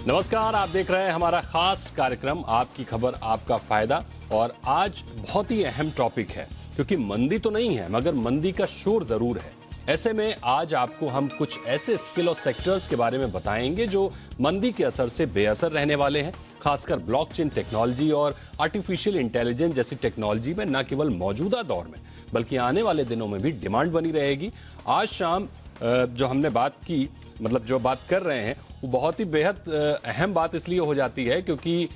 नमस्कार, आप देख रहे हैं हमारा खास कार्यक्रम आपकी खबर आपका फायदा। और आज बहुत ही अहम टॉपिक है क्योंकि मंदी तो नहीं है मगर मंदी का शोर जरूर है। ऐसे में आज आपको हम कुछ ऐसे स्किल और सेक्टर्स के बारे में बताएंगे जो मंदी के असर से बेअसर रहने वाले हैं। खासकर ब्लॉकचेन टेक्नोलॉजी और आर्टिफिशियल इंटेलिजेंस जैसी टेक्नोलॉजी में न केवल मौजूदा दौर में बल्कि आने वाले दिनों में भी डिमांड बनी रहेगी। आज शाम जो हमने बात की, मतलब जो बात कर रहे हैं, वो बहुत ही बेहद अहम बात इसलिए हो जाती है क्योंकि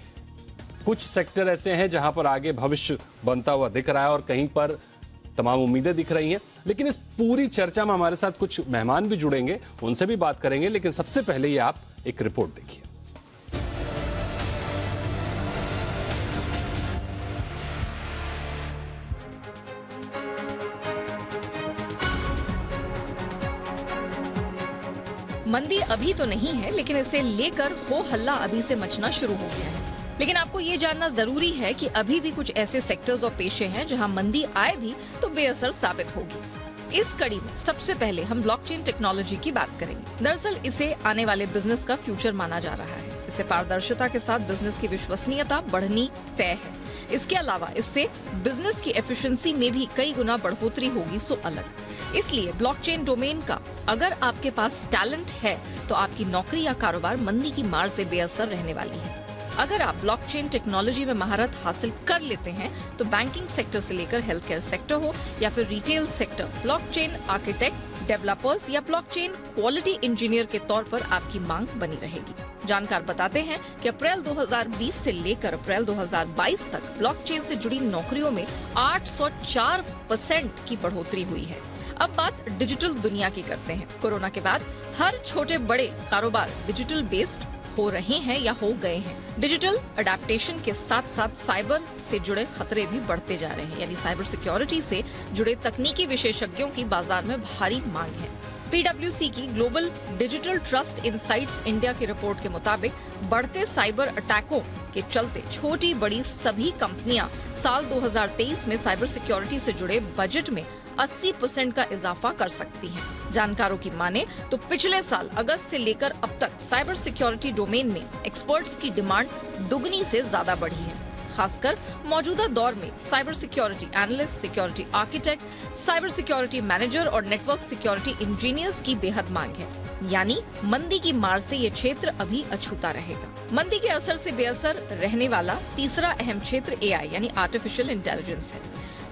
कुछ सेक्टर ऐसे हैं जहां पर आगे भविष्य बनता हुआ दिख रहा है और कहीं पर तमाम उम्मीदें दिख रही हैं। लेकिन इस पूरी चर्चा में हमारे साथ कुछ मेहमान भी जुड़ेंगे, उनसे भी बात करेंगे। लेकिन सबसे पहले ये आप एक रिपोर्ट देखिए। मंदी अभी तो नहीं है, लेकिन इसे लेकर हो हल्ला अभी से मचना शुरू हो गया है। लेकिन आपको ये जानना जरूरी है कि अभी भी कुछ ऐसे सेक्टर्स और पेशे हैं जहां मंदी आए भी तो बेअसर साबित होगी। इस कड़ी में सबसे पहले हम ब्लॉकचेन टेक्नोलॉजी की बात करेंगे। दरअसल इसे आने वाले बिजनेस का फ्यूचर माना जा रहा है। इससे पारदर्शिता के साथ बिजनेस की विश्वसनीयता बढ़नी तय है। इसके अलावा इससे बिजनेस की एफिशिएंसी में भी कई गुना बढ़ोतरी होगी, सो अलग। इसलिए ब्लॉकचेन डोमेन का अगर आपके पास टैलेंट है तो आपकी नौकरी या कारोबार मंदी की मार से बेअसर रहने वाली है। अगर आप ब्लॉकचेन टेक्नोलॉजी में महारत हासिल कर लेते हैं तो बैंकिंग सेक्टर से लेकर हेल्थ केयर सेक्टर हो या फिर retail sector, blockchain architect, developers या ब्लॉकचेन क्वालिटी इंजीनियर के तौर पर आपकी मांग बनी रहेगी। जानकार बताते हैं कि अप्रैल 2020 से लेकर अप्रैल 2022 तक ब्लॉकचेन से जुड़ी नौकरियों में 804% की बढ़ोतरी हुई है। अब बात डिजिटल दुनिया की करते हैं। कोरोना के बाद हर छोटे बड़े कारोबार डिजिटल बेस्ड हो रहे हैं या हो गए हैं। डिजिटल अडेप्टेशन के साथ साथ साइबर से जुड़े खतरे भी बढ़ते जा रहे हैं, यानी साइबर सिक्योरिटी से जुड़े तकनीकी विशेषज्ञों की बाजार में भारी मांग है। PwC की global digital trust insights India की रिपोर्ट के मुताबिक बढ़ते साइबर अटैकों के चलते छोटी बड़ी सभी कंपनियां साल 2023 में साइबर सिक्योरिटी से जुड़े बजट में 80% का इजाफा कर सकती हैं। जानकारों की माने तो पिछले साल अगस्त से लेकर अब तक साइबर सिक्योरिटी डोमेन में एक्सपर्ट्स की डिमांड दुगनी से ज्यादा बढ़ी है। खासकर मौजूदा दौर में cyber security analyst, security architect, cyber security manager और नेटवर्क सिक्योरिटी इंजीनियर्स की बेहद मांग है। यानी मंदी की मार से ये क्षेत्र अभी अछूता रहेगा। मंदी के असर से बेअसर रहने वाला तीसरा अहम क्षेत्र AI यानी आर्टिफिशियल इंटेलिजेंस है।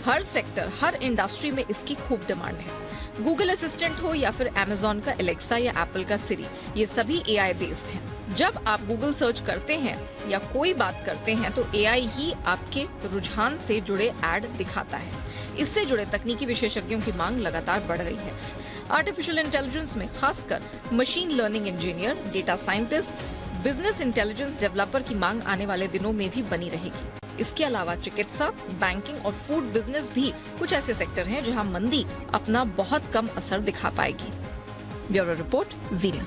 हर सेक्टर, हर इंडस्ट्री में इसकी खूब डिमांड है। गूगल असिस्टेंट हो या फिर Amazon का एलेक्सा या एप्पल का सिरी, ये सभी AI बेस्ड हैं। जब आप गूगल सर्च करते हैं या कोई बात करते हैं तो AI ही आपके रुझान से जुड़े ऐड दिखाता है। इससे जुड़े तकनीकी विशेषज्ञों की मांग लगातार बढ़ रही है। आर्टिफिशियल इंटेलिजेंस में खासकर machine learning engineer, data scientist, business intelligence developer की मांग आने वाले दिनों में भी बनी रहेगी। इसके अलावा चिकित्सा, बैंकिंग और फूड बिजनेस भी कुछ ऐसे सेक्टर हैं जहां मंदी अपना बहुत कम असर दिखा पाएगी। ब्यूरो रिपोर्ट, जीरा।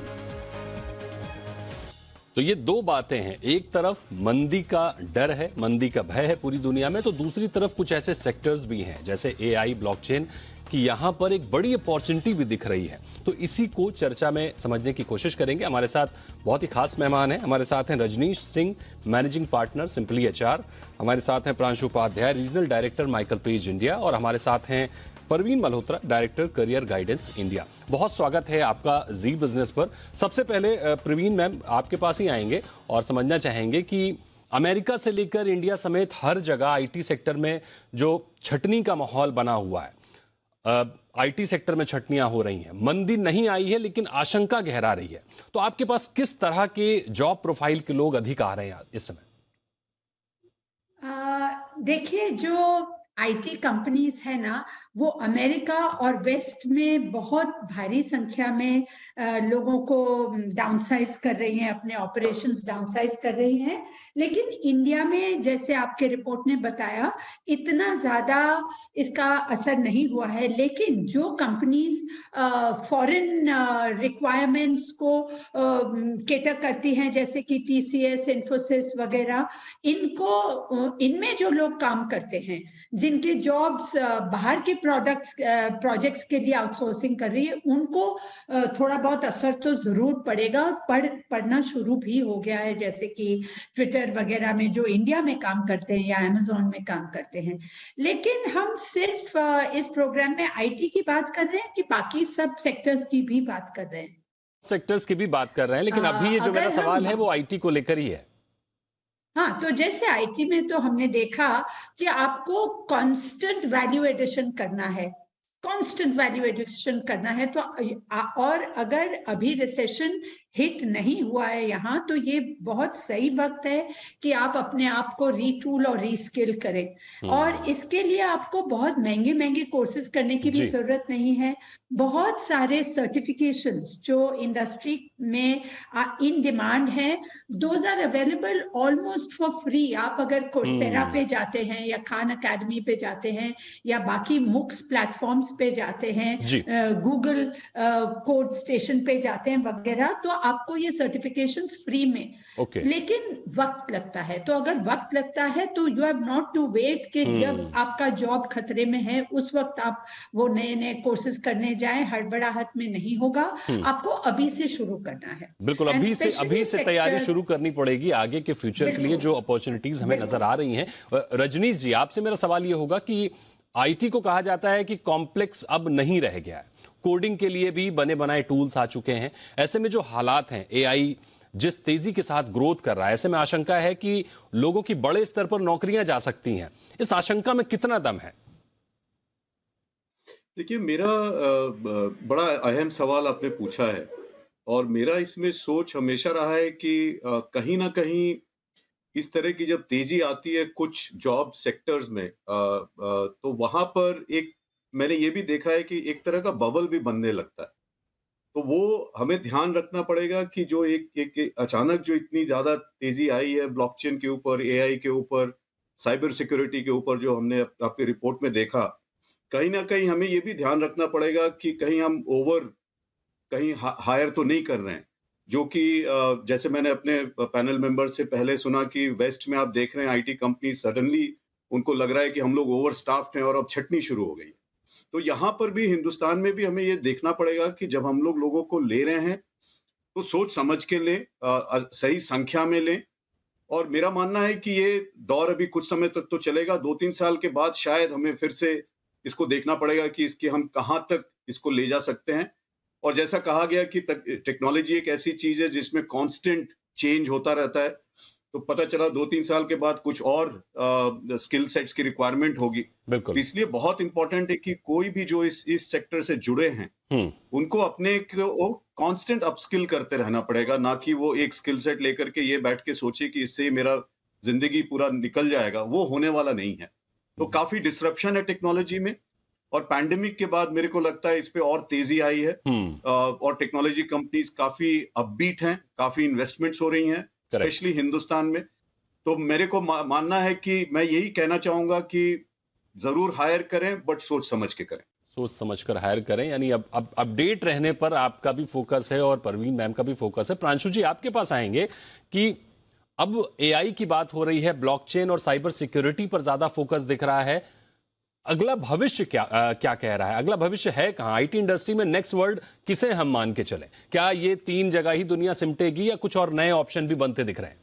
तो ये दो बातें हैं, एक तरफ मंदी का डर है, मंदी का भय है पूरी दुनिया में, तो दूसरी तरफ कुछ ऐसे सेक्टर्स भी हैं जैसे AI, ब्लॉकचेन कि यहाँ पर एक बड़ी अपॉर्चुनिटी भी दिख रही है। तो इसी को चर्चा में समझने की कोशिश करेंगे। हमारे साथ बहुत ही खास मेहमान हैं। हमारे साथ हैं Rajneesh Singh, managing partner simply HR। हमारे साथ हैं Pranshu Upadhyay, regional director Michael Page India. और हमारे साथ हैं Parveen Malhotra, director career guidance India. बहुत स्वागत है आपका जी बिजनेस पर। सबसे पहले प्रवीण मैम आपके पास ही आएंगे और समझना चाहेंगे कि अमेरिका से लेकर इंडिया समेत हर जगह IT सेक्टर में जो छटनी का माहौल बना हुआ है, IT सेक्टर में छटनियां हो रही हैं, मंदी नहीं आई है लेकिन आशंका गहरा रही है। तो आपके पास किस तरह के जॉब प्रोफाइल के लोग अधिक आ रहे हैं इस समय? देखिए, जो IT कंपनीज है ना, वो अमेरिका और वेस्ट में बहुत भारी संख्या में लोगों को डाउनसाइज कर रही हैं, अपने ऑपरेशंस डाउनसाइज कर रही हैं। लेकिन इंडिया में, जैसे आपके रिपोर्ट ने बताया, इतना ज्यादा इसका असर नहीं हुआ है। लेकिन जो कंपनीज फॉरेन रिक्वायरमेंट्स को केटर करती हैं, जैसे कि TCS, इन्फोसिस वगैरह, इनमें जो लोग काम करते हैं, जिनके जॉब्स बाहर के प्रोजेक्ट्स के लिए आउटसोर्सिंग कर रही है, उनको थोड़ा बहुत असर तो जरूर पड़ेगा, और पड़ना शुरू भी हो गया है, जैसे कि ट्विटर वगैरह में जो इंडिया में काम करते हैं या अमेजोन में काम करते हैं। लेकिन हम सिर्फ इस प्रोग्राम में आईटी की बात कर रहे हैं कि बाकी सब सेक्टर्स की भी बात कर रहे हैं? सेक्टर्स की भी बात कर रहे हैं, लेकिन अभी ये जो मेरा सवाल है वो आईटी को लेकर ही है। हाँ, तो जैसे आईटी में तो हमने देखा कि आपको कांस्टेंट वैल्यू एडिशन करना है, कांस्टेंट वैल्यू एडिशन करना है। तो और अगर अभी रिसेशन हिट नहीं हुआ है यहाँ, तो ये बहुत सही वक्त है कि आप अपने आप को रीटूल और रीस्किल करें। और इसके लिए आपको बहुत महंगे महंगे कोर्सेज करने की भी जरूरत नहीं है। बहुत सारे सर्टिफिकेशंस जो इंडस्ट्री में इन डिमांड हैं, those are available almost for free. आप अगर कोर्सेरा पे जाते हैं या खान अकेडमी पे जाते हैं या बाकी मुक्स प्लेटफॉर्म्स पे जाते हैं, गूगल कोड स्टेशन पे जाते हैं वगैरह, तो आपको ये सर्टिफिकेशंस फ्री में। लेकिन वक्त लगता है। तो अगर वक्त लगता है तो you have not to wait कि जब आपका जॉब खतरे में है उस वक्त आप वो नए नए कोर्सेज करने जाएं। हड़बड़ाहट में नहीं होगा, आपको अभी से शुरू करना है। बिल्कुल, अभी से तैयारी शुरू करनी पड़ेगी आगे के फ्यूचर के लिए, जो अपॉर्चुनिटीज हमें नजर आ रही हैं। रजनीश जी, आपसे मेरा सवाल ये होगा कि आईटी को कहा जाता है कि कॉम्प्लेक्स अब नहीं रह गया है, कोडिंग के लिए भी बने बनाए टूल्स आ चुके हैं। ऐसे में जो हालात हैं, एआई जिस तेजी के साथ ग्रोथ कर रहा है, ऐसे में आशंका है कि लोगों की बड़े स्तर पर नौकरियां जा सकती हैं। इस आशंका में कितना दम है? देखिए, मेरा बड़ा अहम सवाल आपने पूछा है, और मेरा इसमें सोच हमेशा रहा है कि कहीं ना कहीं इस तरह की जब तेजी आती है कुछ जॉब सेक्टर्स में, तो वहां पर मैंने ये भी देखा है कि एक तरह का बबल भी बनने लगता है। तो वो हमें ध्यान रखना पड़ेगा कि जो एक अचानक जो इतनी ज्यादा तेजी आई है ब्लॉकचेन के ऊपर, एआई के ऊपर, साइबर सिक्योरिटी के ऊपर, जो हमने आपकी रिपोर्ट में देखा, कहीं ना कहीं हमें ये भी ध्यान रखना पड़ेगा कि कहीं हम कहीं हायर तो नहीं कर रहे हैं। जो कि जैसे मैंने अपने पैनल मेंबर से पहले सुना कि वेस्ट में आप देख रहे हैं आईटी कंपनी सडनली उनको लग रहा है कि हम लोग ओवर स्टाफ्ड हैं और अब छटनी शुरू हो गई। तो यहाँ पर भी, हिंदुस्तान में भी हमें ये देखना पड़ेगा कि जब हम लोगों को ले रहे हैं तो सोच समझ के लें, सही संख्या में लें। और मेरा मानना है कि ये दौर अभी कुछ समय तक तो चलेगा। 2-3 साल के बाद शायद हमें फिर से इसको देखना पड़ेगा कि हम कहाँ तक इसको ले जा सकते हैं। और जैसा कहा गया कि टेक्नोलॉजी एक ऐसी चीज है जिसमें कांस्टेंट चेंज होता रहता है। तो पता चला 2-3 साल के बाद कुछ और स्किल सेट्स की रिक्वायरमेंट होगी। बिल्कुल, इसलिए बहुत इंपॉर्टेंट है कि कोई भी जो इस सेक्टर से जुड़े हैं उनको अपने को कांस्टेंट अपस्किल करते रहना पड़ेगा, ना कि वो एक स्किल सेट लेकर के ये बैठ के सोचे कि इससे मेरा जिंदगी पूरा निकल जाएगा। वो होने वाला नहीं है। तो काफी डिसरप्शन है टेक्नोलॉजी में, और पैंडेमिक के बाद मेरे को लगता है इस पे और तेजी आई है। और टेक्नोलॉजी कंपनीज काफी अपबीट हैं, काफी इन्वेस्टमेंट्स हो रही हैं, स्पेशली हिंदुस्तान में। तो मेरे को मानना है कि मैं यही कहना चाहूंगा कि जरूर हायर करें, बट सोच समझ के करें। सोच समझ कर हायर करें, यानी अब अपडेट रहने पर आपका भी फोकस है और परवीन मैम का भी फोकस है। प्रांशु जी, आपके पास आएंगे कि अब एआई की बात हो रही है, ब्लॉकचेन और साइबर सिक्योरिटी पर ज्यादा फोकस दिख रहा है। अगला भविष्य क्या कह रहा है? अगला भविष्य है कहां? आईटी इंडस्ट्री में नेक्स्ट वर्ल्ड किसे हम मान के चलें? क्या ये 3 जगह ही दुनिया सिमटेगी या कुछ और नए ऑप्शन भी बनते दिख रहे हैं?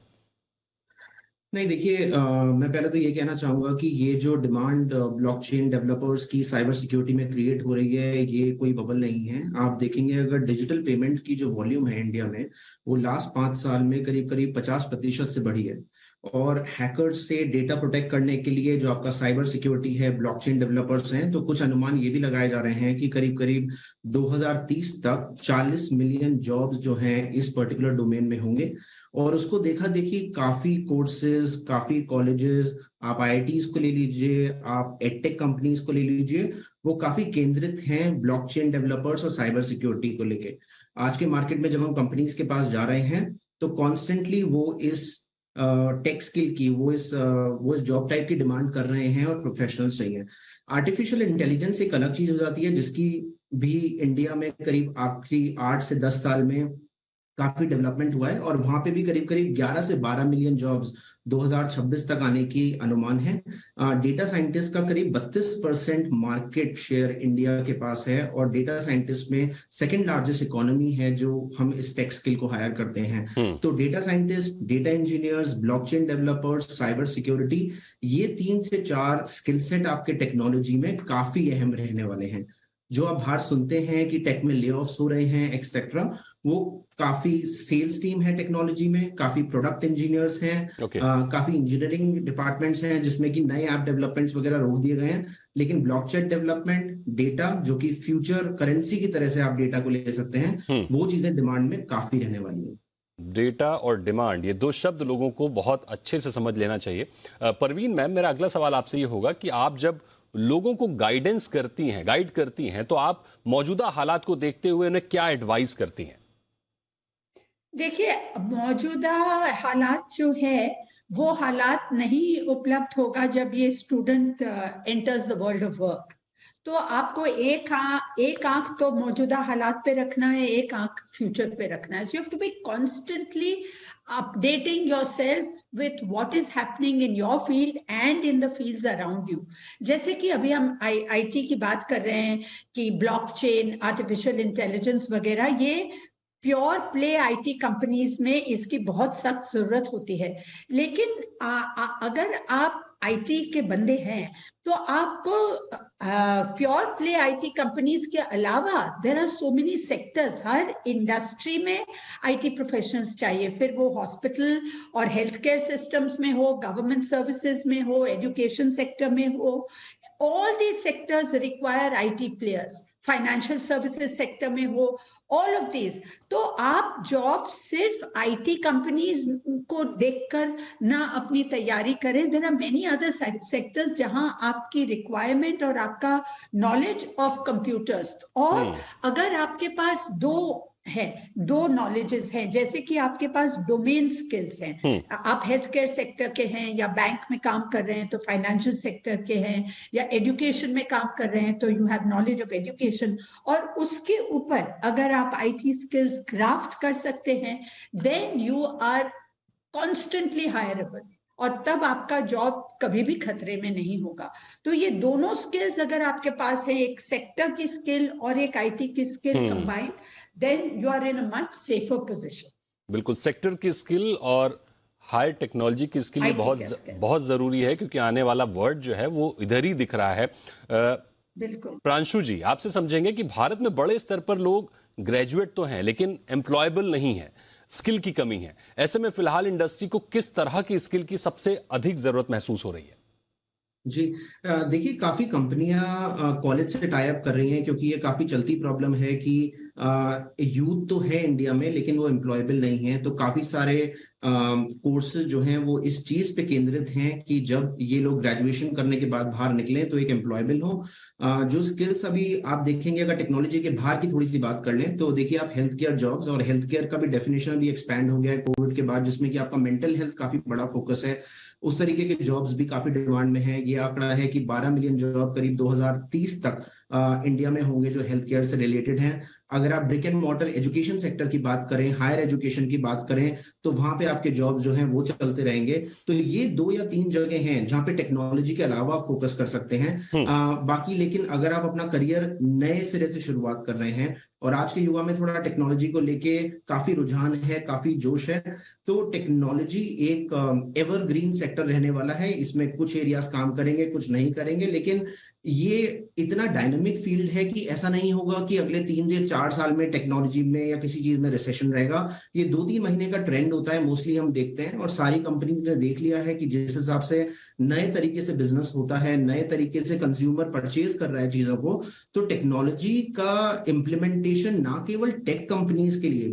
नहीं, देखिए, मैं पहले तो ये कहना चाहूंगा कि ये जो डिमांड ब्लॉकचेन डेवलपर्स की साइबर सिक्योरिटी में क्रिएट हो रही है, ये कोई बबल नहीं है। आप देखेंगे अगर डिजिटल पेमेंट की जो वॉल्यूम है इंडिया में, वो लास्ट 5 साल में करीब करीब 50% से बढ़ी है। और हैकर्स से डेटा प्रोटेक्ट करने के लिए जो आपका साइबर सिक्योरिटी है, ब्लॉकचेन डेवलपर्स हैं, तो कुछ अनुमान ये भी लगाए जा रहे हैं कि करीब करीब 2030 तक 40 मिलियन जॉब्स जो हैं इस पर्टिकुलर डोमेन में होंगे। और उसको देखा देखी काफी कोर्सेज, काफी कॉलेजेस, आप आईआईटीज को ले लीजिए, आप एडटेक कंपनीज को ले लीजिए, वो काफी केंद्रित हैं ब्लॉकचेन डेवलपर्स और साइबर सिक्योरिटी को लेके। आज के मार्केट में जब हम कंपनीज के पास जा रहे हैं तो कॉन्स्टेंटली वो इस टेक स्किल की, वो इस जॉब टाइप की डिमांड कर रहे हैं और प्रोफेशनल्स चाहिए। आर्टिफिशियल इंटेलिजेंस एक अलग चीज हो जाती है जिसकी भी इंडिया में करीब आखिरी 8 से 10 साल में काफी डेवलपमेंट हुआ है और वहां पे भी करीब करीब 11 से 12 मिलियन जॉब्स 2026 तक आने की अनुमान है। डेटा साइंटिस्ट का करीब 32% मार्केट शेयर इंडिया के पास है और डेटा साइंटिस्ट में सेकंड लार्जेस्ट इकोनॉमी है जो हम इस टेक स्किल को हायर करते हैं। तो data scientist, data engineers, blockchain developers, cyber security, ये 3 से 4 स्किल सेट आपके टेक्नोलॉजी में काफी अहम रहने वाले हैं। जो आप बाहर सुनते हैं कि टेक में ले ऑफ्स हो रहे हैं एक्सेट्रा, वो काफी सेल्स टीम है टेक्नोलॉजी में, काफी प्रोडक्ट इंजीनियर्स हैं, काफी इंजीनियरिंग डिपार्टमेंट्स हैं जिसमें कि नए ऐप डेवलपमेंट्स वगैरह रोक दिए गए हैं। लेकिन ब्लॉकचेन डेवलपमेंट, डेटा जो कि फ्यूचर करेंसी की तरह से आप डेटा को ले सकते हैं, वो चीजें डिमांड में काफी रहने वाली है। डेटा और डिमांड, ये दो शब्द लोगों को बहुत अच्छे से समझ लेना चाहिए। परवीन मैम, मेरा अगला सवाल आपसे ये होगा कि आप जब लोगों को गाइड करती हैं, तो आप मौजूदा हालात को देखते हुए उन्हें क्या एडवाइस करती हैं? देखिए, मौजूदा हालात जो है वो हालात नहीं उपलब्ध होगा जब ये student enters the world of work. तो आपको एक आंख तो मौजूदा हालात पे रखना है, एक आंख फ्यूचर पे रखना है। So you have to be constantly updating yourself with what is happening in your field and in the fields around you. जैसे कि अभी हम आईटी की बात कर रहे हैं कि ब्लॉकचेन, आर्टिफिशियल इंटेलिजेंस वगैरह, ये प्योर प्ले आईटी कंपनीज में इसकी बहुत सख्त जरूरत होती है। लेकिन अगर आप आईटी के बंदे हैं तो आपको प्योर प्ले आईटी कंपनीज के अलावा there are so many sectors. हर इंडस्ट्री में आईटी प्रोफेशनल्स चाहिए, फिर वो हॉस्पिटल और हेल्थ केयर सिस्टम्स में हो, गवर्नमेंट सर्विसेज में हो, एजुकेशन सेक्टर में हो। All these sectors require IT players, financial services sector में हो, ऑल ऑफ दिस। तो आप जॉब सिर्फ आईटी कंपनीज को देखकर ना अपनी तैयारी करें। There are many other sectors जहां आपकी रिक्वायरमेंट और आपका नॉलेज ऑफ कंप्यूटर्स, और अगर आपके पास दो नॉलेजेस हैं, जैसे कि आपके पास डोमेन स्किल्स हैं, आप हेल्थ केयर सेक्टर के हैं या बैंक में काम कर रहे हैं तो फाइनेंशियल सेक्टर के हैं, या एजुकेशन में काम कर रहे हैं तो you have knowledge of education, और उसके ऊपर अगर आप आईटी स्किल्स क्राफ्ट कर सकते हैं, देन यू आर कॉन्स्टेंटली हायरेबल, और तब आपका जॉब कभी भी खतरे में नहीं होगा। तो ये दोनों स्किल्स अगर आपके पास है, एक सेक्टर की स्किल और एक आईटी की skill combined, then you are in a much safer position. बिल्कुल, सेक्टर की स्किल और हाई टेक्नोलॉजी की स्किल बहुत जरूरी है, क्योंकि आने वाला वर्ड जो है वो इधर ही दिख रहा है। बिल्कुल। प्रांशु जी, आपसे समझेंगे कि भारत में बड़े स्तर पर लोग ग्रेजुएट तो हैं लेकिन एम्प्लॉयबल नहीं है, स्किल की कमी है। ऐसे में फिलहाल इंडस्ट्री को किस तरह की स्किल की सबसे अधिक जरूरत महसूस हो रही है? जी, देखिए, काफी कंपनियां कॉलेज से टाई अप कर रही हैं, क्योंकि ये काफी चलती प्रॉब्लम है कि यूथ तो है इंडिया में लेकिन वो एम्प्लॉयबल नहीं है। तो काफी सारे कोर्सेज जो हैं वो इस चीज पे केंद्रित हैं कि जब ये लोग ग्रेजुएशन करने के बाद बाहर निकले तो एक एम्प्लॉयबल हो। जो स्किल्स अभी आप देखेंगे, अगर टेक्नोलॉजी के बाहर की थोड़ी सी बात कर लें तो देखिए, आप हेल्थ केयर जॉब्स, और हेल्थ केयर का भी डेफिनेशन भी एक्सपैंड हो गया है कोविड के बाद, जिसमें कि आपका मेंटल हेल्थ काफी बड़ा फोकस है। उस तरीके के जॉब्स भी काफी डिमांड में है। ये आंकड़ा है कि 12 मिलियन जॉब करीब 2030 तक इंडिया में होंगे जो हेल्थ केयर से रिलेटेड हैं। अगर आप brick and mortar education sector की बात करें, हायर एजुकेशन की बात करें, तो वहां पे आपके जॉब्स जो हैं वो चलते रहेंगे। तो ये 2 या 3 जगह हैं जहां पे टेक्नोलॉजी के अलावा फोकस कर सकते हैं। बाकी लेकिन अगर आप अपना करियर नए सिरे से शुरुआत कर रहे हैं, और आज के युवा में थोड़ा टेक्नोलॉजी को लेके काफी रुझान है, काफी जोश है, तो टेक्नोलॉजी एक एवरग्रीन सेक्टर रहने वाला है। इसमें कुछ एरियाज काम करेंगे, कुछ नहीं करेंगे, लेकिन ये इतना डायनामिक फील्ड है कि ऐसा नहीं होगा कि अगले 3 से 4 साल में टेक्नोलॉजी में या किसी चीज में रिसेशन रहेगा। ये 2-3 महीने का ट्रेंड होता है, मोस्टली हम देखते हैं, और सारी कंपनी ने देख लिया है कि जिस हिसाब से नए तरीके से बिजनेस होता है, नए तरीके से कंज्यूमर परचेज कर रहा है चीजों को, तो टेक्नोलॉजी का इम्प्लीमेंटेशन ना केवल टेक कंपनीज के लिए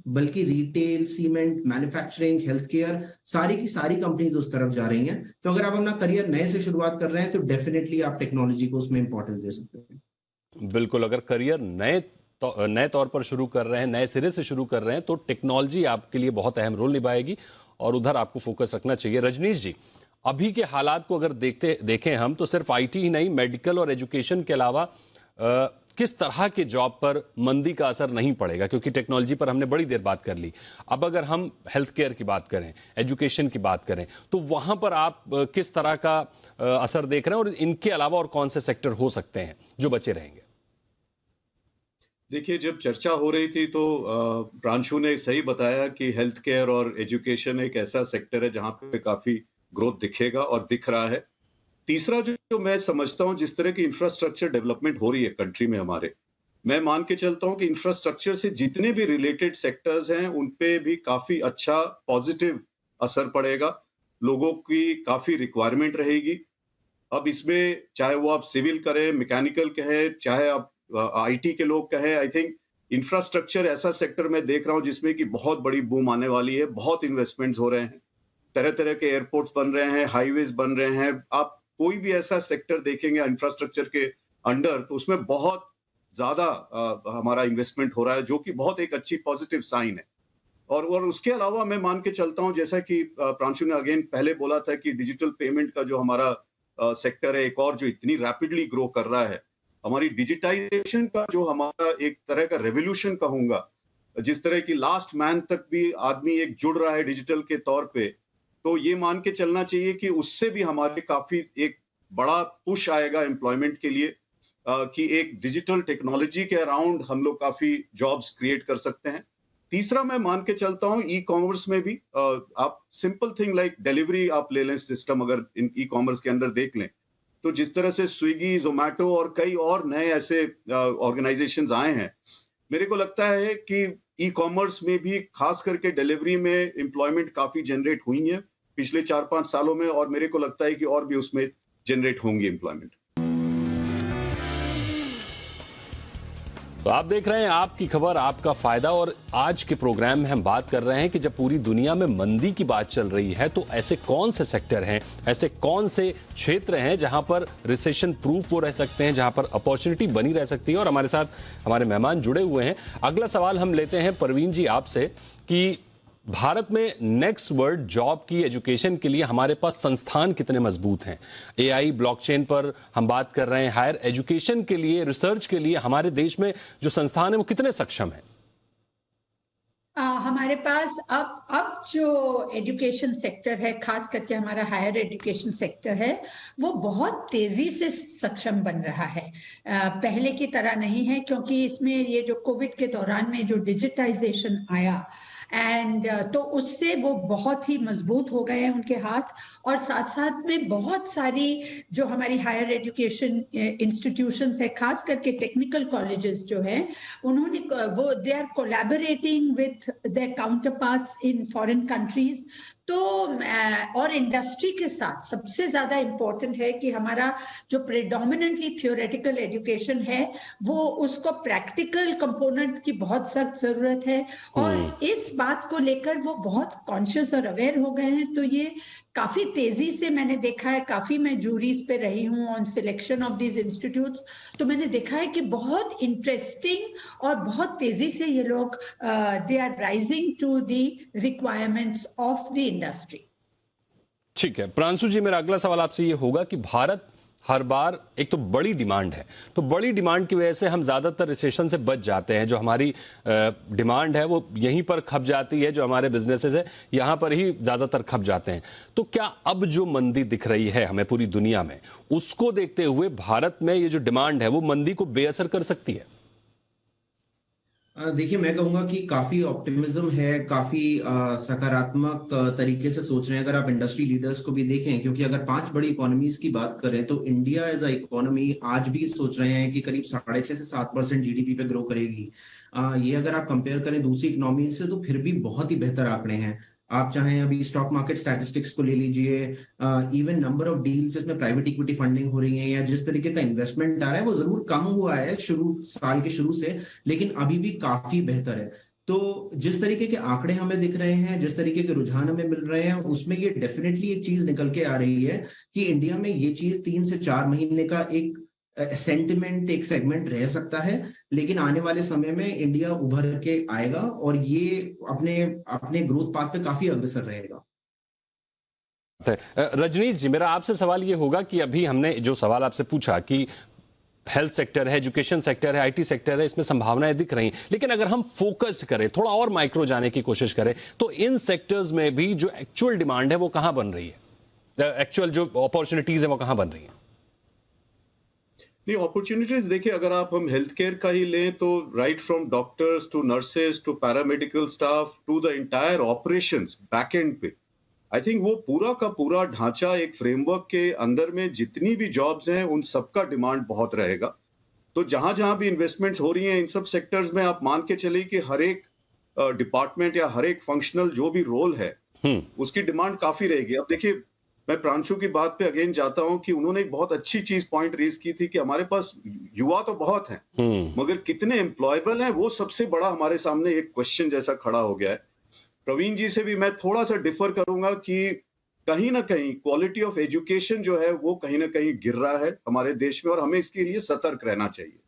बल्कि retail, cement, manufacturing, health care, सारी की सारी कंपनीज उस तरफ जा रही हैं। तो अगर आप अपना करियर नए से शुरुआत कर रहे हैं तो डेफिनेटली आप टेक्नोलॉजी को उसमें इंपॉर्टेंस दे सकते हैं। बिल्कुल, अगर करियर नए तौर पर शुरू कर रहे हैं, नए सिरे से शुरू कर रहे हैं, तो टेक्नोलॉजी आपके लिए बहुत अहम रोल निभाएगी और उधर आपको फोकस रखना चाहिए। रजनीश जी, अभी के हालात को अगर देखें हम, तो सिर्फ आईटी ही नहीं, मेडिकल और एजुकेशन के अलावा किस तरह के जॉब पर मंदी का असर नहीं पड़ेगा? क्योंकि टेक्नोलॉजी पर हमने बड़ी देर बात कर ली। अब अगर हम हेल्थ केयर की बात करें, एजुकेशन की बात करें, तो वहां पर आप किस तरह का असर देख रहे हैं और इनके अलावा और कौन से सेक्टर हो सकते हैं जो बचे रहेंगे? देखिए, जब चर्चा हो रही थी तो प्रांशु ने सही बताया कि हेल्थ केयर और एजुकेशन एक ऐसा सेक्टर है जहां पे काफी ग्रोथ दिखेगा और दिख रहा है। तीसरा जो मैं समझता हूं, जिस तरह की इंफ्रास्ट्रक्चर डेवलपमेंट हो रही है कंट्री में हमारे, मैं मान के चलता हूं कि इंफ्रास्ट्रक्चर से जितने भी रिलेटेड सेक्टर्स हैं उन पे भी काफी अच्छा पॉजिटिव असर पड़ेगा। लोगों की काफी रिक्वायरमेंट रहेगी। अब इसमें चाहे वो आप सिविल करें, मैकेनिकल कहें, चाहे आप आईटी के लोग कहें, आई थिंक इंफ्रास्ट्रक्चर ऐसा सेक्टर मैं देख रहा हूं जिसमें कि बहुत बड़ी बूम आने वाली है। बहुत इन्वेस्टमेंट्स हो रहे हैं, तरह तरह के एयरपोर्ट्स बन रहे हैं, हाईवेज बन रहे हैं। आप कोई भी ऐसा सेक्टर देखेंगे इंफ्रास्ट्रक्चर के अंडर, तो उसमें बहुत ज्यादा हमारा इन्वेस्टमेंट हो रहा है, जो कि बहुत एक अच्छी पॉजिटिव साइन है। और उसके अलावा मैं मान के चलता हूं, जैसा कि प्रांशु ने अगेन पहले बोला था कि डिजिटल पेमेंट का जो हमारा सेक्टर है एक और जो इतनी रैपिडली ग्रो कर रहा है, हमारी डिजिटाइजेशन का जो हमारा एक तरह का रेवोल्यूशन कहूंगा, जिस तरह की लास्ट मैन तक भी आदमी एक जुड़ रहा है डिजिटल के तौर पे, तो ये मान के चलना चाहिए कि उससे भी हमारे काफी एक बड़ा पुश आएगा एम्प्लॉयमेंट के लिए, कि एक डिजिटल टेक्नोलॉजी के अराउंड हम लोग काफी जॉब्स क्रिएट कर सकते हैं। तीसरा मैं मान के चलता हूं ई कॉमर्स में भी, आप सिंपल थिंग लाइक डिलीवरी आप ले लें सिस्टम, अगर इन ई कॉमर्स के अंदर देख लें तो जिस तरह से स्विगी, जोमैटो और कई और नए ऐसे ऑर्गेनाइजेशंस आए हैं, मेरे को लगता है कि ई कॉमर्स में भी खास करके डिलीवरी में एम्प्लॉयमेंट काफी जनरेट हुई है पिछले 4-5 सालों में, और मेरे को लगता है कि और भी उसमें जनरेट होंगी एम्प्लॉयमेंट। तो आप देख रहे हैं आपकी खबर, आपका फायदा, और आज के प्रोग्राम में हम बात कर रहे हैं कि जब पूरी दुनिया में मंदी की बात चल रही है तो ऐसे कौन से सेक्टर हैं, ऐसे कौन से क्षेत्र हैं जहां पर रिसेशन प्रूफ वो रह सकते हैं, जहां पर अपॉर्चुनिटी बनी रह सकती है। और हमारे साथ हमारे मेहमान जुड़े हुए हैं। अगला सवाल हम लेते हैं परवीन जी आपसे कि भारत में नेक्स्ट वर्ल्ड जॉब की एजुकेशन के लिए हमारे पास संस्थान कितने मजबूत हैं? एआई, ब्लॉकचेन पर हम बात कर रहे हैं। हायर एजुकेशन के लिए, रिसर्च के लिए हमारे देश में जो संस्थान है वो कितने सक्षम हैं? हमारे पास अब जो एजुकेशन सेक्टर है, खास करके हमारा हायर एजुकेशन सेक्टर है, वो बहुत तेजी से सक्षम बन रहा है। पहले की तरह नहीं है, क्योंकि इसमें ये जो कोविड के दौरान में जो डिजिटाइजेशन आया तो उससे वो बहुत ही मजबूत हो गए हैं उनके हाथ। और साथ साथ में बहुत सारी जो हमारी हायर एजुकेशन इंस्टीट्यूशंस है, खास करके टेक्निकल कॉलेजेस जो है, उन्होंने वो they are collaborating with their counterparts in foreign countries. तो और इंडस्ट्री के साथ सबसे ज्यादा इम्पोर्टेंट है कि हमारा जो प्रेडोमिनेंटली थियोरेटिकल एजुकेशन है, वो उसको प्रैक्टिकल कंपोनेंट की बहुत सख्त जरूरत है। और इस बात को लेकर वो बहुत कॉन्शियस और अवेयर हो गए हैं। तो ये काफी तेजी से मैंने देखा है, काफी मैं जूरीज पे रही हूँ on selection of these institutes, तो मैंने देखा है कि बहुत इंटरेस्टिंग और बहुत तेजी से ये लोग they are rising to the requirements of the industry. ठीक है प्रांशु जी, मेरा अगला सवाल आपसे ये होगा कि भारत हर बार एक तो बड़ी डिमांड है, तो बड़ी डिमांड की वजह से हम ज्यादातर रिसेशन से बच जाते हैं। जो हमारी डिमांड है वो यहीं पर खप जाती है, जो हमारे बिजनेसेस है यहां पर ही ज्यादातर खप जाते हैं। तो क्या अब जो मंदी दिख रही है हमें पूरी दुनिया में, उसको देखते हुए भारत में ये जो डिमांड है वो मंदी को बेअसर कर सकती है? देखिए, मैं कहूंगा कि काफी ऑप्टिमिज्म है, काफी सकारात्मक तरीके से सोच रहे हैं अगर आप इंडस्ट्री लीडर्स को भी देखें। क्योंकि अगर 5 बड़ी इकोनॉमीज की बात करें तो इंडिया एज अ इकोनॉमी आज भी सोच रहे हैं कि करीब 6.5 से 7% जीडीपी पे ग्रो करेगी। ये अगर आप कंपेयर करें दूसरी इकोनॉमी से तो फिर भी बहुत ही बेहतर आंकड़े हैं। आप चाहें अभी स्टॉक मार्केट स्टैटिस्टिक्स को ले लीजिए, इवन नंबर ऑफ डील्स इसमें प्राइवेट इक्विटी फंडिंग हो रही है या जिस तरीके का इन्वेस्टमेंट आ रहा है वो जरूर कम हुआ है साल के शुरू से, लेकिन अभी भी काफी बेहतर है। तो जिस तरीके के आंकड़े हमें दिख रहे हैं, जिस तरीके के रुझान हमें मिल रहे हैं, उसमें ये डेफिनेटली एक चीज निकल के आ रही है कि इंडिया में ये चीज 3 से 4 महीने का एक सेंटिमेंट, एक सेगमेंट रह सकता है, लेकिन आने वाले समय में इंडिया उभर के आएगा और ये अपने ग्रोथ पाथ पे काफी अग्रसर रहेगा। रजनीश जी, मेरा आपसे सवाल ये होगा कि अभी हमने जो सवाल आपसे पूछा कि हेल्थ सेक्टर है, एजुकेशन सेक्टर है, आईटी सेक्टर है, इसमें संभावनाएं दिख रही हैं। लेकिन अगर हम फोकस्ड करें, थोड़ा और माइक्रो जाने की कोशिश करें, तो इन सेक्टर्स में भी जो एक्चुअल डिमांड है वो कहां बन रही है, एक्चुअल जो अपॉर्चुनिटीज है वो कहां बन रही है? नहीं, अपॉर्चुनिटीज देखिए, अगर आप हम हेल्थ केयर का ही लें तो right from doctors to nurses to paramedical staff to the entire operations back end पे, आई थिंक वो पूरा का पूरा ढांचा एक फ्रेमवर्क के अंदर में जितनी भी जॉब्स हैं उन सबका डिमांड बहुत रहेगा। तो जहां जहां भी इन्वेस्टमेंट्स हो रही हैं इन सब सेक्टर्स में, आप मान के चलिए कि हर एक डिपार्टमेंट या हर एक फंक्शनल जो भी रोल है उसकी डिमांड काफी रहेगी। अब देखिए, मैं प्रांशु की बात पे अगेन जाता हूं कि उन्होंने एक बहुत अच्छी चीज पॉइंट रेज की थी कि हमारे पास युवा तो बहुत हैं, मगर कितने एम्प्लॉयबल हैं वो सबसे बड़ा हमारे सामने एक क्वेश्चन जैसा खड़ा हो गया है। प्रवीण जी से भी मैं थोड़ा सा डिफर करूंगा कि कहीं ना कहीं क्वालिटी ऑफ एजुकेशन जो है वो कहीं ना कहीं गिर रहा है हमारे देश में, और हमें इसके लिए सतर्क रहना चाहिए।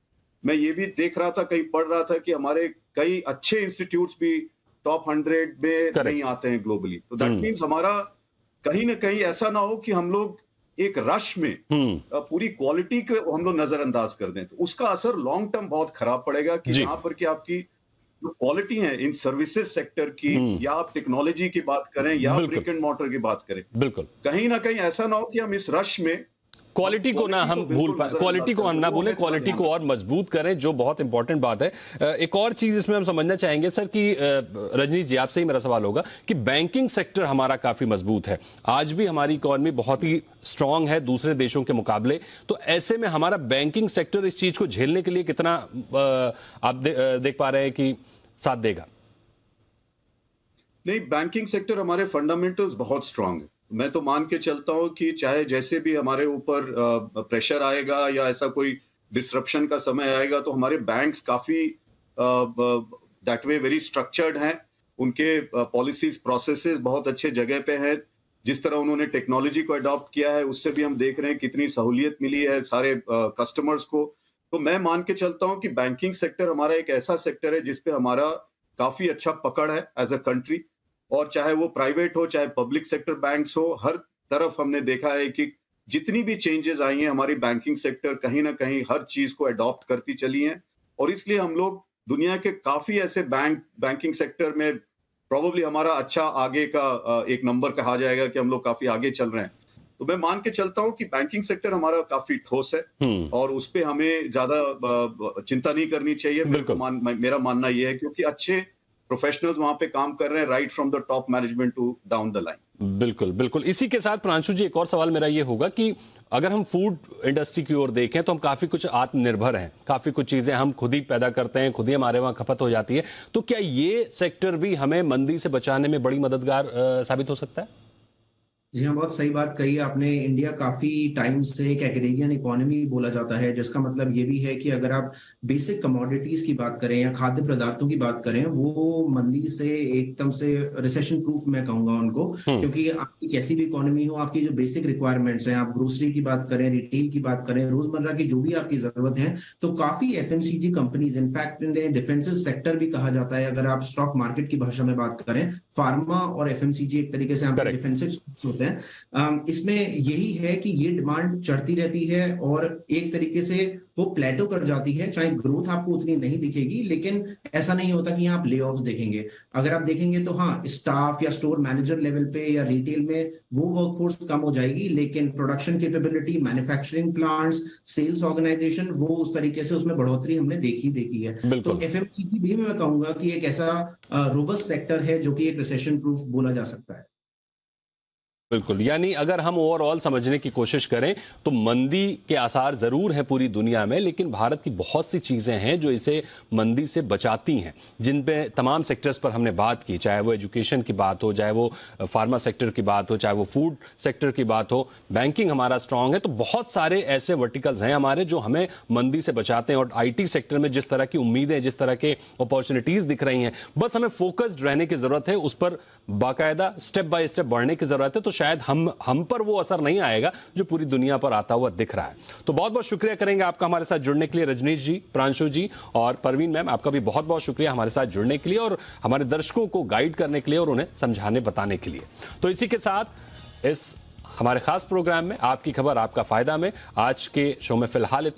मैं ये भी देख रहा था, कहीं पढ़ रहा था कि हमारे कई अच्छे इंस्टीट्यूट्स भी टॉप 100 में नहीं आते हैं ग्लोबली। तो दैट मीन्स हमारा कहीं ना कहीं ऐसा ना हो कि हम लोग एक रश में पूरी क्वालिटी को हम लोग नजरअंदाज कर दें, तो उसका असर लॉन्ग टर्म बहुत खराब पड़ेगा कि जहां पर कि आपकी जो क्वालिटी है इन सर्विसेज सेक्टर की, या आप टेक्नोलॉजी की बात करें या ब्रिक एंड मॉर्टर की बात करें, बिल्कुल कहीं ना कहीं ऐसा ना हो कि हम इस रश में क्वालिटी को ना हम भूल पाए, क्वालिटी को हम ना भूलें, क्वालिटी को और मजबूत करें, जो बहुत इंपॉर्टेंट बात है। एक और चीज इसमें हम समझना चाहेंगे सर कि रजनीश जी, आपसे ही मेरा सवाल होगा कि बैंकिंग सेक्टर हमारा काफी मजबूत है, आज भी हमारी इकोनॉमी बहुत ही स्ट्रांग है दूसरे देशों के मुकाबले, तो ऐसे में हमारा बैंकिंग सेक्टर इस चीज को झेलने के लिए कितना आप देख पा रहे हैं कि साथ देगा? नहीं, बैंकिंग सेक्टर हमारे फंडामेंटल्स बहुत स्ट्रांग है। मैं तो मान के चलता हूं कि चाहे जैसे भी हमारे ऊपर प्रेशर आएगा या ऐसा कोई डिसरप्शन का समय आएगा, तो हमारे बैंक्स काफी दैट वे वेरी स्ट्रक्चर्ड हैं, उनके पॉलिसीज प्रोसेसेस बहुत अच्छे जगह पे हैं। जिस तरह उन्होंने टेक्नोलॉजी को अडॉप्ट किया है उससे भी हम देख रहे हैं कितनी सहूलियत मिली है सारे कस्टमर्स को। तो मैं मान के चलता हूं कि बैंकिंग सेक्टर हमारा एक ऐसा सेक्टर है जिसपे हमारा काफी अच्छा पकड़ है एज अ कंट्री, और चाहे वो प्राइवेट हो चाहे पब्लिक सेक्टर बैंक्स हो, हर तरफ हमने देखा है कि जितनी भी चेंजेस आई हैं हमारी बैंकिंग सेक्टर कहीं ना कहीं हर चीज को अडॉप्ट करती चली है, और इसलिए हम लोग दुनिया के काफी ऐसे बैंकिंग सेक्टर में प्रोबेबली हमारा अच्छा आगे का एक नंबर कहा जाएगा कि हम लोग काफी आगे चल रहे हैं। तो मैं मान के चलता हूं कि बैंकिंग सेक्टर हमारा काफी ठोस है और उस पे हमें ज्यादा चिंता नहीं करनी चाहिए। मेरा मानना यह है क्योंकि अच्छे प्रोफेशनल्स वहां पे काम कर रहे हैं, right from the top management to down the line. बिल्कुल बिल्कुल। इसी के साथ प्रांशु जी, एक और सवाल मेरा ये होगा कि अगर हम फूड इंडस्ट्री की ओर देखें तो हम काफी कुछ आत्मनिर्भर हैं, काफी कुछ चीजें हम खुद ही पैदा करते हैं, खुद ही हमारे वहां खपत हो जाती है, तो क्या ये सेक्टर भी हमें मंदी से बचाने में बड़ी मददगार साबित हो सकता है? जी हाँ, बहुत सही बात कही आपने। इंडिया काफी टाइम से एक एग्रेरियन इकोनॉमी बोला जाता है, जिसका मतलब ये भी है कि अगर आप बेसिक कमोडिटीज की बात करें या खाद्य पदार्थों की बात करें, वो मंदी से एकदम से रिसेशन प्रूफ मैं कहूंगा उनको, क्योंकि आपकी कैसी भी इकोनॉमी हो, आपकी जो बेसिक रिक्वायरमेंट्स हैं, आप ग्रोसरी की बात करें, रिटेल की बात करें, रोजमर्रा की जो भी आपकी जरूरत है, तो काफी एफएमसीजी कंपनीज, इनफैक्ट इन्हें डिफेंसिव सेक्टर भी कहा जाता है। अगर आप स्टॉक मार्केट की भाषा में बात करें, फार्मा और एफएमसीजी एक तरीके से आपके डिफेंसिव हैं। इसमें यही है कि ये डिमांड चढ़ती रहती है और एक तरीके से वो प्लेटो कर जाती है, चाहे ग्रोथ आपको उतनी नहीं दिखेगी, लेकिन ऐसा नहीं होता कि यहाँ आप ले ऑफ्स देखेंगे। अगर आप देखेंगे तो हाँ, स्टाफ या स्टोर मैनेजर लेवल पे या रिटेल में वो वर्कफोर्स कम हो जाएगी, लेकिन production capability, manufacturing plants, sales organisation, वो उस तरीके से उसमें बढ़ोतरी हमने देखी है। तो एफएमसीजी भी मैं कहूंगा कि एक ऐसा रोबस्ट सेक्टर है जो कि एक रिसेशन प्रूफ बोला जा सकता है। बिल्कुल, यानी अगर हम ओवरऑल समझने की कोशिश करें तो मंदी के आसार जरूर हैं पूरी दुनिया में, लेकिन भारत की बहुत सी चीजें हैं जो इसे मंदी से बचाती हैं, जिन पे तमाम सेक्टर्स पर हमने बात की, चाहे वो एजुकेशन की बात हो, चाहे वो फार्मा सेक्टर की बात हो, चाहे वो फूड सेक्टर की बात हो, बैंकिंग हमारा स्ट्रांग है। तो बहुत सारे ऐसे वर्टिकल्स हैं हमारे जो हमें मंदी से बचाते हैं, और आईटी सेक्टर में जिस तरह की उम्मीदें, जिस तरह के अपॉर्चुनिटीज दिख रही हैं, बस हमें फोकस्ड रहने की जरूरत है, उस पर बाकायदा स्टेप बाय स्टेप बढ़ने की जरूरत है, तो शायद हम पर वो असर नहीं आएगा जो पूरी दुनिया पर आता हुआ दिख रहा है। तो बहुत बहुत शुक्रिया करेंगे आपका हमारे साथ जुड़ने के लिए, रजनीश जी, प्रांशु जी और परवीन मैम, आपका भी बहुत बहुत शुक्रिया हमारे साथ जुड़ने के लिए और हमारे दर्शकों को गाइड करने के लिए और उन्हें समझाने बताने के लिए। तो इसी के साथ इस हमारे खास प्रोग्राम में आपकी खबर आपका फायदा में आज के शो में फिलहाल